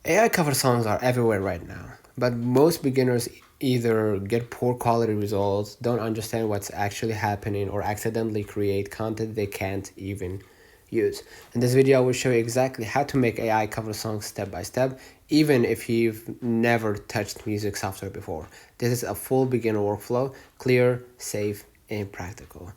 AI cover songs are everywhere right now, but most beginners either get poor quality results, don't understand what's actually happening, or accidentally create content they can't even use. In this video, I will show you exactly how to make AI cover songs step by step, even if you've never touched music software before. This is a full beginner workflow, clear, safe, and practical.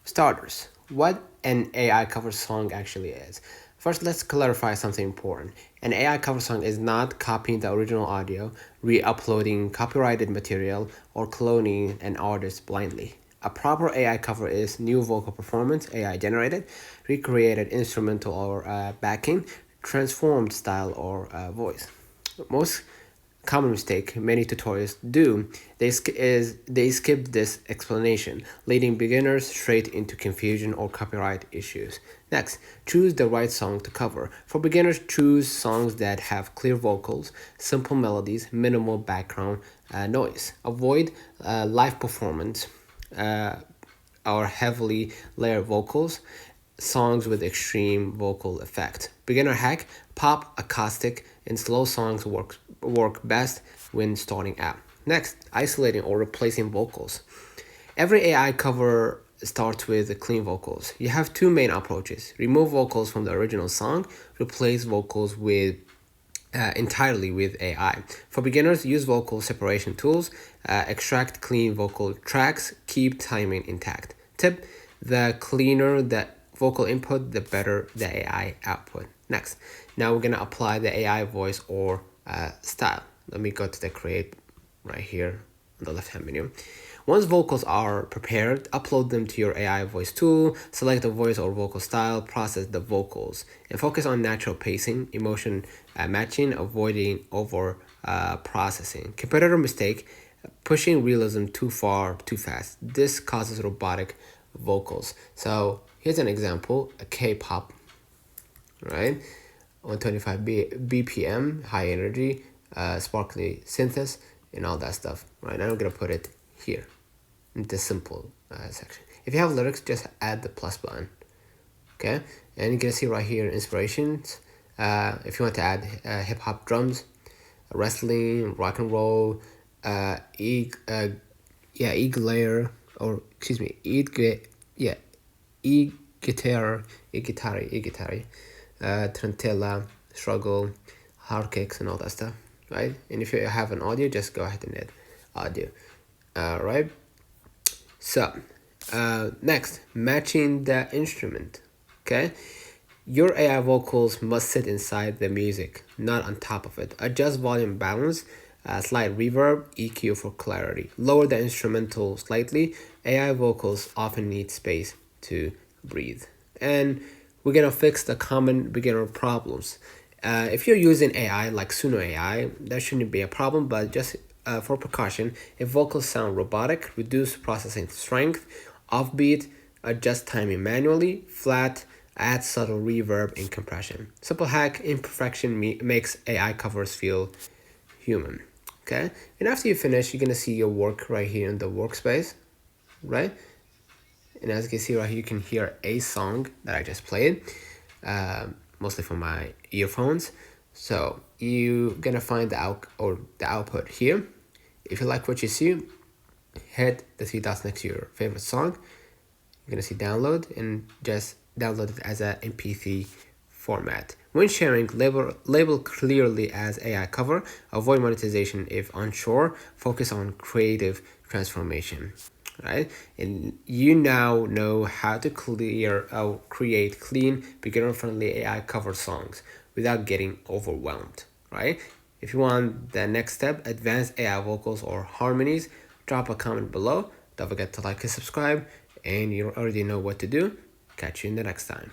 Starters, what an AI cover song actually is. First, let's clarify something important. An AI cover song is not copying the original audio, re-uploading copyrighted material, or cloning an artist blindly. A proper AI cover is new vocal performance, AI generated, recreated instrumental or backing, transformed style or voice. Most common mistake many tutorials do they skip this explanation, leading beginners straight into confusion or copyright issues. Next, choose the right song to cover. For beginners, choose songs that have clear vocals, simple melodies, minimal background noise. Avoid live performance or heavily layered vocals, songs with extreme vocal effect. Beginner hack: pop, acoustic, and slow songs work best when starting out. Next, isolating or replacing vocals. Every AI cover starts with clean vocals. You have two main approaches: remove vocals from the original song, replace vocals with entirely with AI. For beginners, use vocal separation tools, extract clean vocal tracks, keep timing intact. Tip: the cleaner the vocal input, the better the AI output. Next, now we're gonna apply the AI voice or style. Let me go to the create right here on the left hand menu. Once vocals are prepared, upload them to your AI voice tool, select the voice or vocal style, process the vocals, and focus on natural pacing, emotion matching, avoiding over processing. Competitor mistake: pushing realism too far, too fast. This causes robotic vocals. So here's an example: a K-pop, right? 125 BPM, high energy, sparkly synthesis, and all that stuff, right? I'm gonna put it here in the simple section. If you have lyrics, just add the plus button, okay? And you can see right here inspirations. If you want to add hip hop drums, wrestling, rock and roll, e-guitar, or excuse me, e-guitar, trentella, struggle, hard kicks, and all that stuff, right? And if you have an audio, just go ahead and add audio, right? So, next, matching the instrument, okay? Your AI vocals must sit inside the music, not on top of it. Adjust volume balance, slight reverb, EQ for clarity. Lower the instrumental slightly. AI vocals often need space to breathe. And we're gonna fix the common beginner problems. If you're using AI like Suno AI, that shouldn't be a problem, but just for precaution, if vocals sound robotic, reduce processing strength, offbeat, adjust timing manually, flat, add subtle reverb and compression. Simple hack: imperfection makes AI covers feel human. Okay, and after you finish, you're gonna see your work right here in the workspace, right? And as you can see right here, you can hear a song that I just played, mostly from my earphones. So you're gonna find the output here. If you like what you see, hit the three dots next to your favorite song. You're gonna see download, and just download it as a MP3 format. When sharing, label clearly as AI cover. Avoid monetization if unsure. Focus on creative transformation, right? And you now know how to create clean, beginner-friendly AI cover songs without getting overwhelmed, right? If you want the next step, advanced AI vocals or harmonies, drop a comment below. Don't forget to like and subscribe, and you already know what to do. Catch you in the next time.